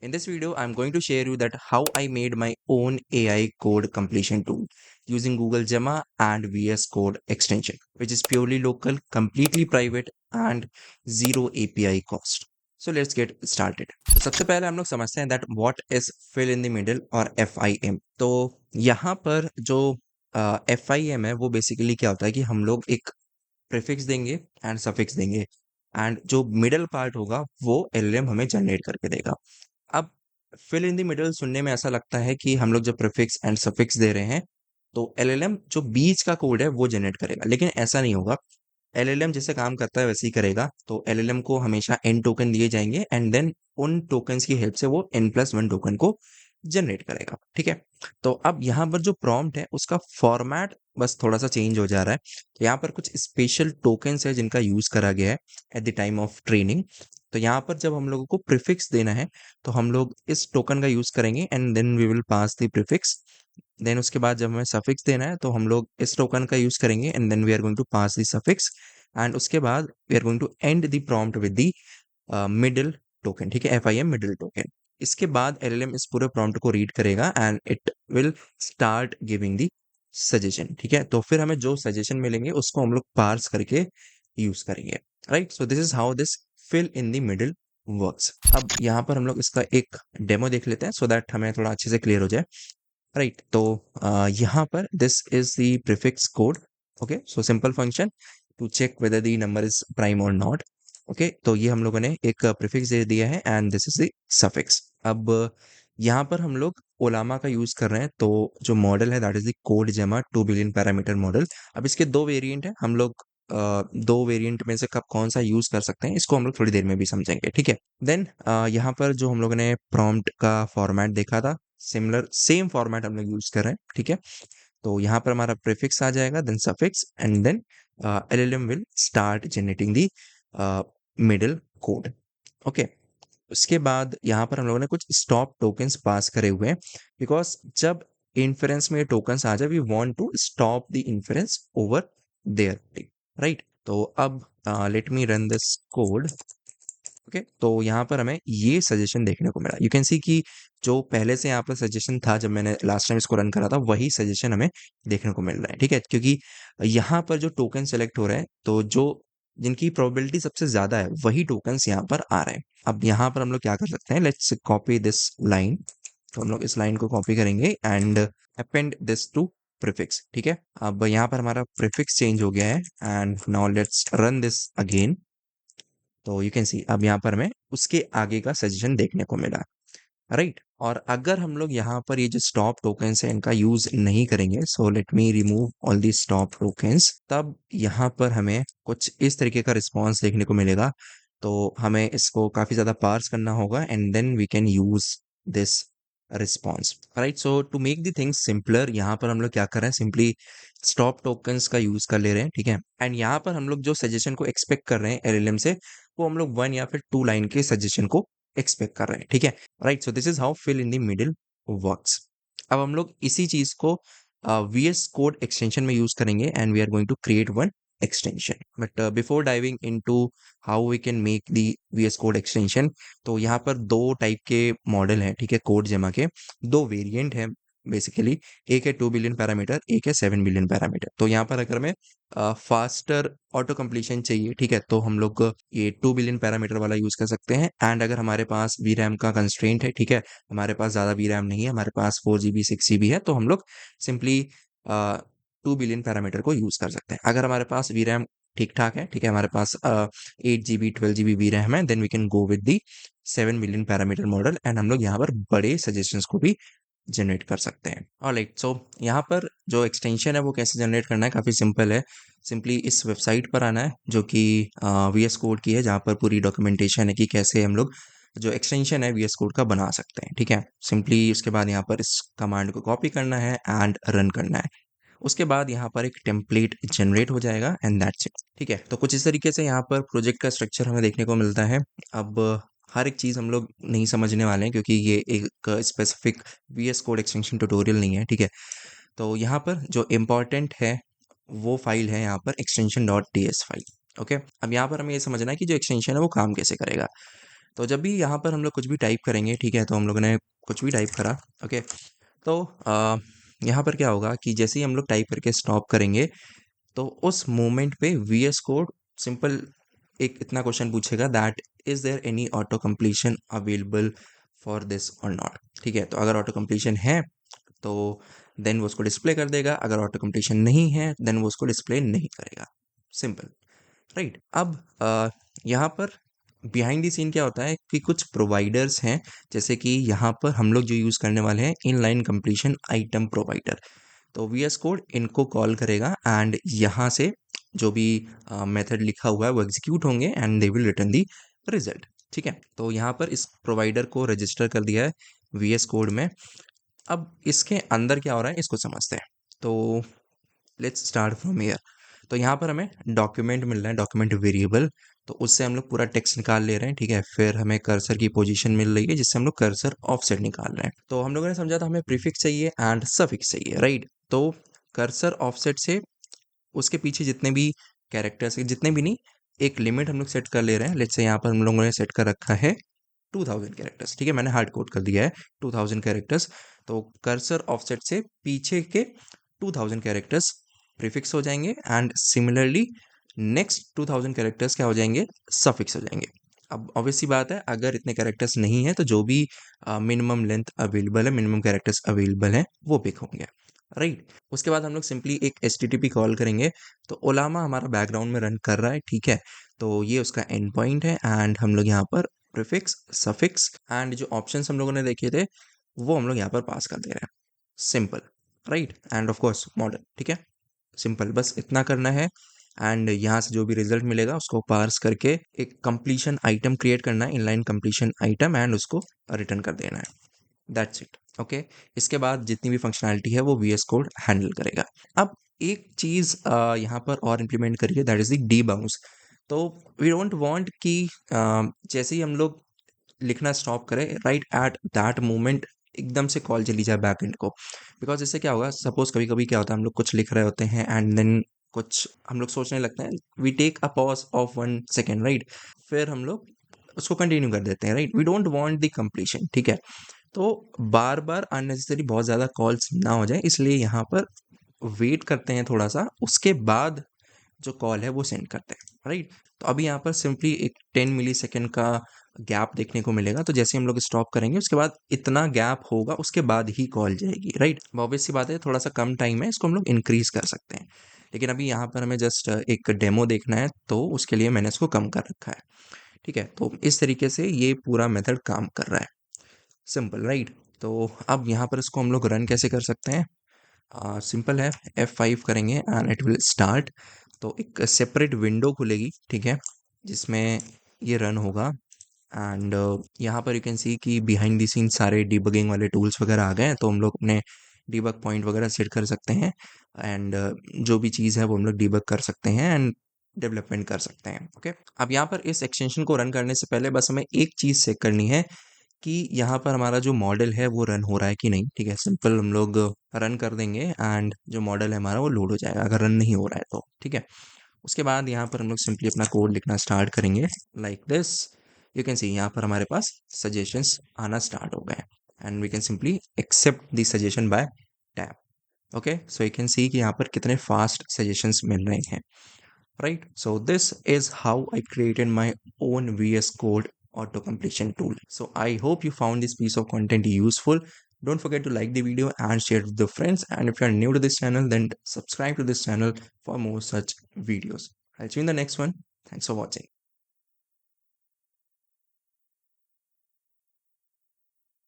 In this video, I'm going to share you that how I made my own AI code completion tool using Google Gemma and VS Code extension, which is purely local, completely private and zero API cost. So let's get started. तो सबसे पहले हम लोग समझते हैं that what is fill in the middle और FIM. तो यहाँ पर जो FIM है वो बेसिकली क्या होता है कि हम लोग एक प्रीफिक्स देंगे एंड सफिक्स देंगे एंड जो मिडल पार्ट होगा वो LLM हमें जनरेट करके देगा। अब फिल इन द मिडल सुनने में ऐसा लगता है कि हम लोग जब प्रीफिक्स एंड सफिक्स दे रहे हैं तो एलएलएम जो बीच का कोड है वो जनरेट करेगा, लेकिन ऐसा नहीं होगा। एलएलएम जैसे काम करता है वैसे ही करेगा। तो एलएलएम को हमेशा एन टोकन दिए जाएंगे एंड देन उन टोकन्स की हेल्प से वो n+1 टोकन को जनरेट करेगा। ठीक है, तो अब यहाँ पर जो प्रॉम्प्ट है उसका फॉर्मेट बस थोड़ा सा चेंज हो जा रहा है। तो यहाँ पर कुछ स्पेशल टोकन्स है जिनका यूज करा गया है at the time of training. तो यहाँ पर जब हम लोगों को प्रीफिक्स देना है तो हम लोग इस टोकन का यूज करेंगे and then we will pass the prefix. Then उसके बाद जब हमें सफिक्स देना है तो हम लोग इस टोकन का यूज करेंगे and then we are going to pass the suffix. And उसके बाद we are going to end the prompt with the middle token. ठीक है, FIM मिडिल टोकन। इसके बाद LLM इस पूरे प्रॉम्प्ट को रीड करेगा and it will start giving the suggestion. ठीक है, तो फिर हमें जो सजेशन मिलेंगे उसको हम लोग पार्स करके यूज करेंगे। Right, so this is how this fill in the middle works. अब यहाँ पर हम लोग इसका एक डेमो देख लेते हैं सो दैट हमें थोड़ा अच्छे से क्लियर हो जाए। राइट, तो यहाँ पर this is the prefix code. Okay, so simple function to check whether the number is prime और नॉट। ओके, तो ये हम लोगों ने एक प्रीफिक्स दे दिया है and this is the suffix. अब यहाँ पर हम लोग ओलामा का यूज कर रहे हैं। तो जो मॉडल है दैट इज द कोड जेमा 2 बिलियन पैरामीटर मॉडल। अब इसके दो वेरिएंट है। हम लोग दो वेरिएंट में से कब कौन सा यूज कर सकते हैं इसको हम लोग थोड़ी देर में भी समझेंगे। ठीक है, देन यहाँ पर जो हम लोगों ने प्रॉम्प्ट का फॉर्मेट देखा था, सिमिलर सेम फॉर्मेट हम लोग यूज कर रहे हैं। ठीक है, तो यहाँ पर हमारा प्रीफिक्स आ जाएगा, then suffix and then LLM will start generating the middle code. Okay, उसके बाद यहाँ पर हम लोगों ने कुछ स्टॉप टोकन्स पास करे हुए हैं बिकॉज जब इन्फ्रेंस में टोकन्स आ जाए we want to stop the inference over there. Right, तो अब let me run this code. Okay, तो यहाँ पर हमें ये सजेशन देखने को मिला। यू कैन सी कि जो पहले से यहाँ पर सजेशन था जब मैंने लास्ट टाइम इसको रन करा था वही सजेशन हमें देखने को मिल रहा है। ठीक है, क्योंकि यहाँ पर जो टोकन सेलेक्ट हो रहे हैं तो जो जिनकी प्रोबेबिलिटी सबसे ज्यादा है वही टोकन्स यहाँ पर आ रहे हैं। अब यहाँ पर हम लोग क्या कर सकते हैं, लेट्स कॉपी दिस लाइन। तो हम लोग इस लाइन को कॉपी करेंगे and append this to prefix. ठीक है, अब यहाँ पर हमारा प्रीफिक्स चेंज हो गया है and now let's run this again. तो यू कैन सी अब यहाँ पर हमें उसके आगे का सजेशन देखने को मिला। राइट, और अगर हम लोग यहाँ पर ये जो स्टॉप टोकन्स है इनका यूज नहीं करेंगे, so let me remove all the stop tokens, तब यहाँ पर हमें कुछ इस तरीके का रिस्पॉन्स देखने को मिलेगा। तो हमें इसको काफी ज्यादा पार्स करना होगा and then we can use this response. Right, so to make the things simpler यहाँ पर हम लोग क्या कर रहे हैं, सिंपली स्टॉप टोकन्स का यूज कर ले रहे हैं। ठीक है, एंड यहाँ पर हम लोग जो सजेशन को एक्सपेक्ट कर रहे हैं LLM से वो हम लोग 1 या फिर 2 लाइन के सजेशन को एक्सपेक्ट कर रहे हैं। ठीक है, right, so this is how fill in the middle works. अब हम लोग इसी चीज को VS कोड एक्सटेंशन में यूज करेंगे and we are going to create one extension. But before diving into how we can make the VS code extension, तो यहाँ पर दो टाइप के मॉडल हैं। ठीक है, कोड जेमा के दो वेरिएंट हैं बेसिकली। एक है 2 बिलियन पैरामीटर, एक है 7 बिलियन पैरामीटर। तो यहाँ पर अगर हमें फास्टर ऑटो कंप्लीशन चाहिए, ठीक है, तो हम लोग ये 2 बिलियन पैरामीटर वाला यूज कर सकते हैं। एंड अगर हमारे पास VRAM का कंस्ट्रेंट है, ठीक है, हमारे पास ज्यादा VRAM नहीं है, हमारे पास 4 GB 6 GB है, तो हम लोग सिंपली 2 बिलियन पैरामीटर को यूज कर सकते हैं। अगर हमारे पास VRAM ठीक ठाक है, ठीक है, हमारे पास 8 GB 12 GB VRAM है, then we can go with the 7 billion parameter model and हम लोग यहाँ पर बड़े सजेशंस को भी जनरेट कर सकते हैं। ऑलराइट, सो यहाँ पर जो एक्सटेंशन है वो कैसे जनरेट करना है, काफ़ी सिंपल है। सिंपली इस वेबसाइट पर आना है जो कि VS कोड की है, जहाँ पर पूरी डॉक्यूमेंटेशन है कि कैसे हम लोग जो एक्सटेंशन है VS कोड का बना सकते हैं। ठीक है, सिंपली उसके बाद यहाँ पर इस कमांड को कॉपी करना है एंड रन करना है। उसके बाद यहाँ पर एक टेम्पलेट जनरेट हो जाएगा एंड दैट्स इट। ठीक है, तो कुछ इस तरीके से यहाँ पर प्रोजेक्ट का स्ट्रक्चर हमें देखने को मिलता है। अब हर एक चीज़ हम लोग नहीं समझने वाले हैं क्योंकि ये एक specific VS code extension tutorial नहीं है। ठीक है, तो यहाँ पर जो इम्पोर्टेंट है वो फाइल है यहाँ पर extension.ts फाइल। ओके, अब यहाँ पर हमें ये समझना है कि जो एक्सटेंशन है वो काम कैसे करेगा। तो जब भी यहाँ पर हम लोग कुछ भी टाइप करेंगे, ठीक है, तो हम लोगों ने कुछ भी टाइप करा, ओके, तो यहाँ पर क्या होगा कि जैसे ही हम लोग टाइप करके स्टॉप करेंगे, तो उस मोमेंट पे वीएस कोड सिंपल एक इतना क्वेश्चन पूछेगा that is there any auto completion available for this और नॉट। ठीक है, तो अगर ऑटो कंप्लीशन है तो देन वो उसको डिस्प्ले कर देगा, अगर ऑटो कंप्लीशन नहीं है देन वो उसको डिस्प्ले नहीं करेगा। Simple, right. अब यहाँ पर बिहाइंड द सीन क्या होता है कि कुछ प्रोवाइडर्स हैं, जैसे कि यहाँ पर हम लोग जो यूज़ करने वाले हैं इनलाइन कंप्लीशन आइटम प्रोवाइडर। तो वीएस कोड इनको कॉल करेगा एंड यहाँ से जो भी मेथड लिखा हुआ है वो एग्जीक्यूट होंगे and they will return the result. ठीक है, तो यहाँ पर इस प्रोवाइडर को रजिस्टर कर दिया है वीएस कोड में। अब इसके अंदर क्या हो रहा है इसको समझते हैं। तो लेट्स स्टार्ट फ्रॉम हियर। तो यहाँ पर हमें डॉक्यूमेंट मिल रहा है, डॉक्यूमेंट वेरिएबल, तो उससे हम लोग पूरा टेक्स्ट निकाल ले रहे हैं। ठीक है, फिर हमें कर्सर की पोजीशन मिल रही है जिससे हम लोग कर्सर ऑफसेट निकाल रहे हैं। तो हम लोगों ने समझा था हमें प्रीफिक्स चाहिए एंड सफिक्स चाहिए, राइट। तो कर्सर ऑफसेट से उसके पीछे जितने भी कैरेक्टर्स, जितने भी नहीं, एक लिमिट हम लोग सेट कर ले रहे हैं। लेट्स से यहाँ पर हम लोगों ने सेट कर रखा है 2000 कैरेक्टर्स। ठीक है, मैंने हार्ड कोड कर दिया है 2000 कैरेक्टर्स। तो कर्सर ऑफसेट से पीछे के 2000 कैरेक्टर्स प्रीफिक्स हो जाएंगे एंड सिमिलरली नेक्स्ट 2000 कैरेक्टर्स क्या हो जाएंगे, सफिक्स हो जाएंगे। अब ऑब्वियस सी बात है, अगर इतने कैरेक्टर्स नहीं है तो जो भी मिनिमम लेंथ अवेलेबल है, मिनिमम कैरेक्टर्स अवेलेबल हैं, वो पिक होंगे, राइट। उसके बाद हम लोग सिंपली एक HTTP कॉल करेंगे। तो ओलामा हमारा बैकग्राउंड में रन कर रहा है, ठीक है, तो ये उसका एंड पॉइंट है एंड हम लोग यहाँ पर प्रीफिक्स, सफिक्स एंड जो ऑप्शंस हम लोगों ने देखे थे वो हम लोग यहाँ पर पास कर दे रहे हैं। Simple, right, end of course model. ठीक है, सिंपल, बस इतना करना है एंड यहाँ से जो भी रिजल्ट मिलेगा उसको पार्स करके एक कंप्लीशन आइटम क्रिएट करना है, इनलाइन कंप्लीशन आइटम, एंड उसको रिटर्न कर देना है। That's it, okay. इसके बाद जितनी भी फंक्शनैलिटी है वो वीएस कोड हैंडल करेगा। अब एक चीज़ यहाँ पर और इम्प्लीमेंट करिए, that is the D bounce. तो वी डोंट वांट कि जैसे ही हम लोग लिखना स्टॉप करें, राइट एट दैट मोमेंट एकदम से कॉल चली जाए बैकएंड को। बिकॉज इससे क्या होगा, सपोज कभी कभी क्या होता है हम लोग कुछ लिख रहे होते हैं एंड देन कुछ हम लोग सोचने लगते हैं, we take a pause of 1 second, right, फिर हम लोग उसको कंटिन्यू कर देते हैं, right. We don't want the completion, ठीक है। तो बार बार अननेसेसरी बहुत ज़्यादा कॉल्स ना हो जाए, इसलिए यहाँ पर वेट करते हैं थोड़ा सा, उसके बाद जो कॉल है वो सेंड करते हैं, राइट। तो अभी यहाँ पर सिंपली एक 10 मिली सेकेंड का गैप देखने को मिलेगा। तो जैसे हम लोग स्टॉप करेंगे उसके बाद इतना गैप होगा, उसके बाद ही कॉल जाएगी, राइट। ऑब्वियस सी बात है, थोड़ा सा कम टाइम है, इसको हम लोग इंक्रीज कर सकते हैं, लेकिन अभी यहाँ पर हमें जस्ट एक डेमो देखना है तो उसके लिए मैंने इसको कम कर रखा है। ठीक है, तो इस तरीके से ये पूरा मेथड काम कर रहा है। Simple, right. तो अब यहाँ पर इसको हम लोग रन कैसे कर सकते हैं, सिंपल है, F5 करेंगे एंड इट विल स्टार्ट। तो एक सेपरेट विंडो खुलेगी, ठीक है, जिसमें ये रन होगा एंड यहाँ पर यू कैन सी कि बिहाइंड द सीन सारे डिबगिंग वाले टूल्स वगैरह आ गए हैं। तो हम लोग अपने डिबग पॉइंट वगैरह सेट कर सकते हैं एंड जो भी चीज़ है वो हम लोग डिबग कर सकते हैं एंड डेवलपमेंट कर सकते हैं, ओके। अब यहाँ पर इस एक्सटेंशन को रन करने से पहले बस हमें एक चीज़ चेक करनी है कि यहाँ पर हमारा जो मॉडल है वो रन हो रहा है कि नहीं। ठीक है, सिंपल हम लोग रन कर देंगे एंड जो मॉडल है हमारा वो लोड हो जाएगा अगर रन नहीं हो रहा है तो। ठीक है, उसके बाद यहाँ पर हम लोग सिंपली अपना कोड लिखना स्टार्ट करेंगे like this. You can see यहाँ पर हमारे पास सजेशंस आना स्टार्ट हो गए and we can simply accept the suggestion by tab. Okay, so you can see कि यहाँ पर कितने फास्ट सजेशंस मिल रहे हैं, right? So this is how I created my own VS Code auto completion tool. So I hope you found this piece of content useful. Don't forget to like the video and share it with your friends. And if you are new to this channel, then subscribe to this channel for more such videos. I'll see you in the next one. Thanks for watching.